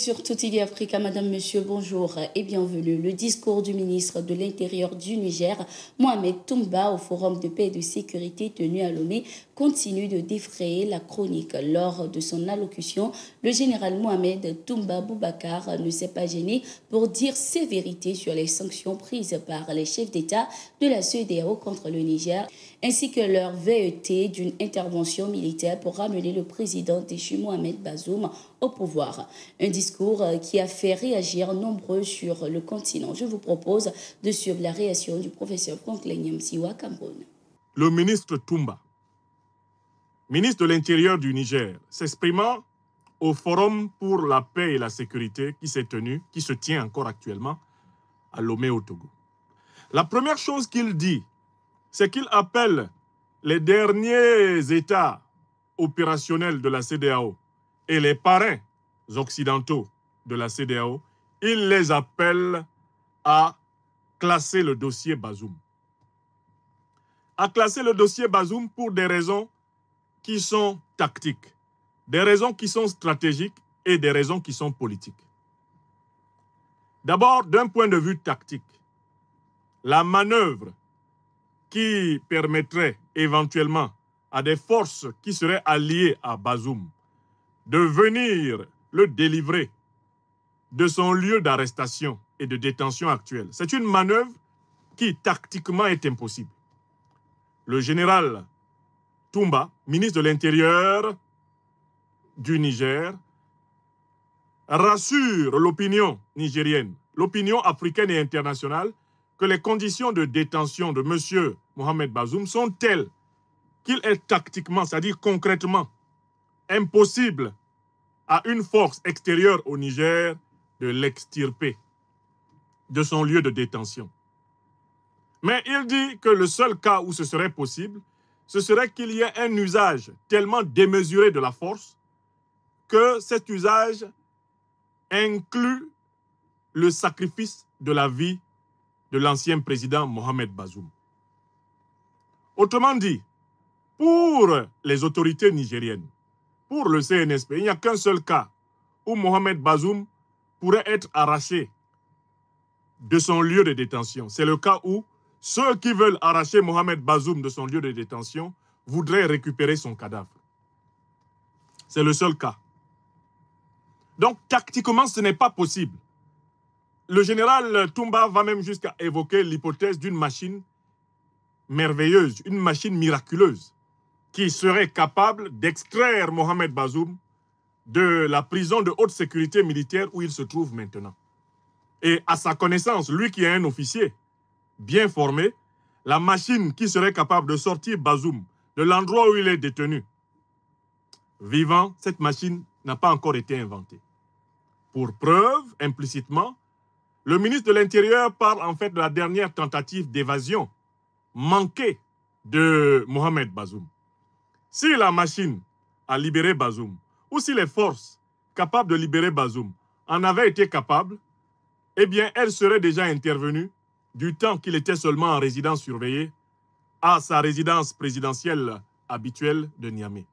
direct sur Tout TV Africa. Madame, Monsieur, bonjour et bienvenue. Le discours du ministre de l'Intérieur du Niger, Mohamed Toumba, au Forum de paix et de sécurité tenu à Lomé, continue de défrayer la chronique. Lors de son allocution, le général Mohamed Toumba Boubacar ne s'est pas gêné pour dire ses vérités sur les sanctions prises par les chefs d'État de la CEDEAO contre le Niger, ainsi que leur velléité d'une intervention militaire pour ramener le président déchu Mohamed Bazoum au pouvoir. Un discours qui a fait réagir nombreux sur le continent. Je vous propose de suivre la réaction du professeur Franklin Nyamsiwa Cameroun. Le ministre Toumba, ministre de l'Intérieur du Niger, s'exprimant au Forum pour la paix et la sécurité qui se tient encore actuellement à Lomé au Togo. La première chose qu'il dit, c'est qu'il appelle les derniers États opérationnels de la CEDEAO et les parrains occidentaux de la CEDEAO, il les appelle à classer le dossier Bazoum. À classer le dossier Bazoum pour des raisons qui sont tactiques, des raisons qui sont stratégiques et des raisons qui sont politiques. D'abord, d'un point de vue tactique, la manœuvre qui permettrait éventuellement à des forces qui seraient alliées à Bazoum de venir le délivrer de son lieu d'arrestation et de détention actuel. C'est une manœuvre qui tactiquement est impossible. Le général Toumba, ministre de l'Intérieur du Niger, rassure l'opinion nigérienne, l'opinion africaine et internationale que les conditions de détention de M. Mohamed Bazoum sont telles qu'il est tactiquement, c'est-à-dire concrètement, impossible à une force extérieure au Niger de l'extirper de son lieu de détention. Mais il dit que le seul cas où ce serait possible, ce serait qu'il y ait un usage tellement démesuré de la force que cet usage inclut le sacrifice de la vie de l'ancien président Mohamed Bazoum. Autrement dit, pour les autorités nigériennes, pour le CNSP, il n'y a qu'un seul cas où Mohamed Bazoum pourrait être arraché de son lieu de détention. C'est le cas où ceux qui veulent arracher Mohamed Bazoum de son lieu de détention voudraient récupérer son cadavre. C'est le seul cas. Donc, tactiquement, ce n'est pas possible. Le général Toumba va même jusqu'à évoquer l'hypothèse d'une machine merveilleuse, une machine miraculeuse, qui serait capable d'extraire Mohamed Bazoum de la prison de haute sécurité militaire où il se trouve maintenant. Et à sa connaissance, lui qui est un officier bien formé, la machine qui serait capable de sortir Bazoum de l'endroit où il est détenu, vivant, cette machine n'a pas encore été inventée. Pour preuve, implicitement, le ministre de l'Intérieur parle en fait de la dernière tentative d'évasion manquée de Mohamed Bazoum. Si la machine a libéré Bazoum, ou si les forces capables de libérer Bazoum en avaient été capables, eh bien, elles seraient déjà intervenues du temps qu'il était seulement en résidence surveillée à sa résidence présidentielle habituelle de Niamey.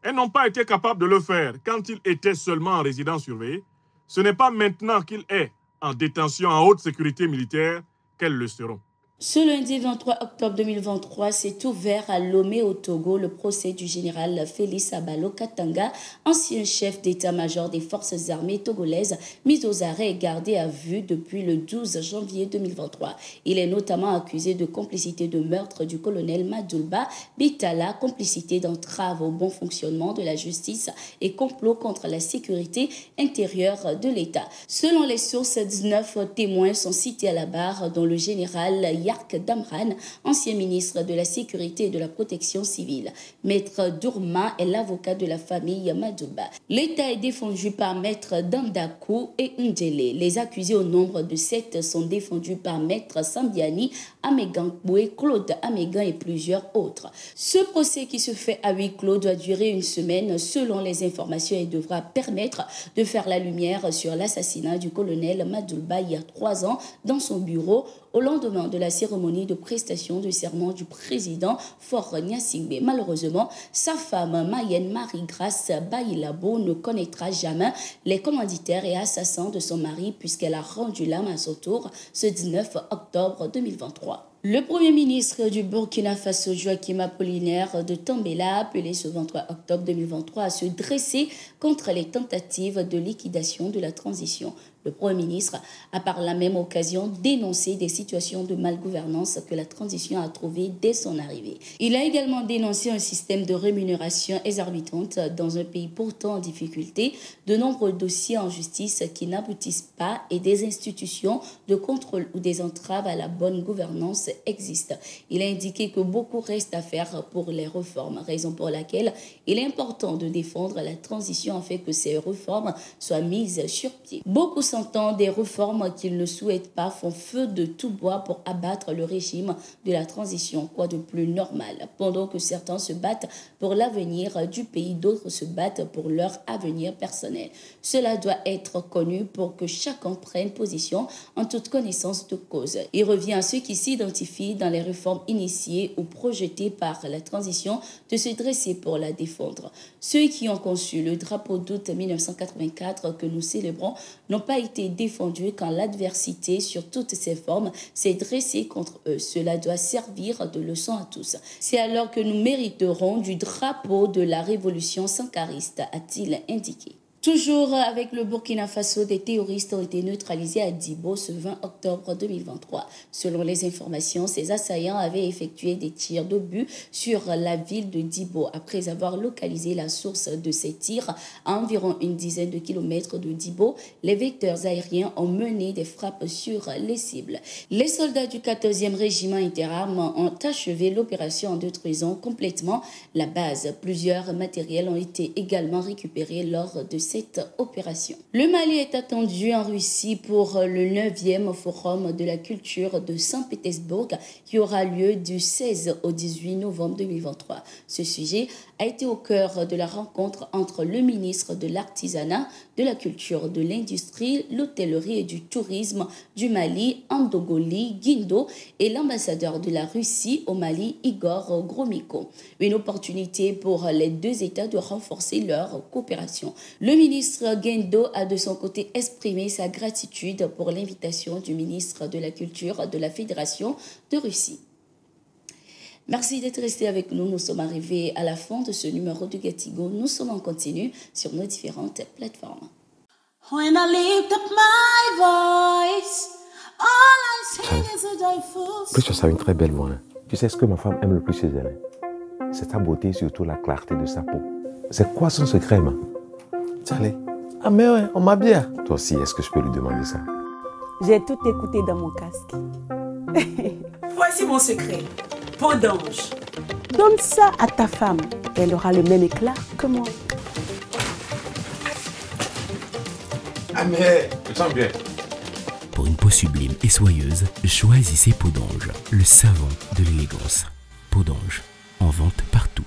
Elles n'ont pas été capables de le faire quand il était seulement en résidence surveillée. Ce n'est pas maintenant qu'il est en détention en haute sécurité militaire qu'elles le seront. Ce lundi 23 octobre 2023 s'est ouvert à Lomé au Togo le procès du général Félix Abalo Katanga, ancien chef d'état-major des forces armées togolaises, mis aux arrêts et gardé à vue depuis le 12 janvier 2023. Il est notamment accusé de complicité de meurtre du colonel Madoulba Bitala, complicité d'entrave au bon fonctionnement de la justice et complot contre la sécurité intérieure de l'État. Selon les sources, 19 témoins sont cités à la barre, dont le général Yark Damran, ancien ministre de la Sécurité et de la Protection civile. Maître Dourma est l'avocat de la famille Madouba. L'État est défendu par Maître Dandakou et Ndele. Les accusés au nombre de 7 sont défendus par Maître Sambiani, Amegan Boué, Claude Amegan et plusieurs autres. Ce procès qui se fait à huis clos doit durer une semaine selon les informations et devra permettre de faire la lumière sur l'assassinat du colonel Madoulba il y a 3 ans dans son bureau au lendemain de la cérémonie de prestation de serment du président Faure Gnassingbé. Malheureusement, sa femme Mayenne Marie-Grâce Bailabo ne connaîtra jamais les commanditaires et assassins de son mari puisqu'elle a rendu l'âme à son tour ce 19 octobre 2023. Le Premier ministre du Burkina Faso, Joachim Apollinaire de Tambela, a appelé ce 23 octobre 2023 à se dresser contre les tentatives de liquidation de la transition. Le Premier ministre a par la même occasion dénoncé des situations de malgouvernance que la transition a trouvées dès son arrivée. Il a également dénoncé un système de rémunération exorbitante dans un pays pourtant en difficulté, de nombreux dossiers en justice qui n'aboutissent pas et des institutions de contrôle ou des entraves à la bonne gouvernance existent. Il a indiqué que beaucoup reste à faire pour les réformes, raison pour laquelle il est important de défendre la transition afin que ces réformes soient mises sur pied. Beaucoup s'entendent des réformes qu'ils ne souhaitent pas font feu de tout bois pour abattre le régime de la transition, quoi de plus normal. Pendant que certains se battent pour l'avenir du pays, d'autres se battent pour leur avenir personnel. Cela doit être connu pour que chacun prenne position en toute connaissance de cause. Il revient à ceux qui s'identifient dans les réformes initiées ou projetées par la transition de se dresser pour la défendre. Ceux qui ont conçu le drapeau d'août 1984 que nous célébrons n'ont pas été défendus quand l'adversité sur toutes ses formes s'est dressée contre eux. Cela doit servir de leçon à tous. C'est alors que nous mériterons du drapeau de la révolution sankariste, a-t-il indiqué. Toujours avec le Burkina Faso, des terroristes ont été neutralisés à Dibo ce 20 octobre 2023. Selon les informations, ces assaillants avaient effectué des tirs d'obus sur la ville de Dibo. Après avoir localisé la source de ces tirs à environ une dizaine de kilomètres de Dibo, les vecteurs aériens ont mené des frappes sur les cibles. Les soldats du 14e régiment interarmes ont achevé l'opération en détruisant complètement la base. Plusieurs matériels ont été également récupérés lors de cette opération. Le Mali est attendu en Russie pour le 9e Forum de la culture de Saint-Pétersbourg qui aura lieu du 16 au 18 novembre 2023. Ce sujet a été au cœur de la rencontre entre le ministre de l'Artisanat, de la Culture, de l'Industrie, l'Hôtellerie et du Tourisme du Mali, Andogoli Guindo, et l'ambassadeur de la Russie au Mali, Igor Gromyko. Une opportunité pour les deux États de renforcer leur coopération. Le ministre Guindo a de son côté exprimé sa gratitude pour l'invitation du ministre de la Culture de la Fédération de Russie. Merci d'être resté avec nous. Nous sommes arrivés à la fin de ce numéro de Gatigo. Nous sommes en continu sur nos différentes plateformes. When I lift up my voice, all I sing is a joyful song. Plus tu as une très belle voix. Hein. Tu sais ce que ma femme aime le plus chez elle? C'est sa beauté, surtout la clarté de sa peau. C'est quoi son secret, ma? Allez. Ah mais ouais, on m'a bien. Toi aussi, est-ce que je peux lui demander ça? J'ai tout écouté dans mon casque. Voici mon secret. Peau d'ange. Donne ça à ta femme. Elle aura le même éclat que moi. Ah mais, tu sens bien. Pour une peau sublime et soyeuse, choisissez Peau d'ange, le savon de l'élégance. Peau d'ange, en vente partout.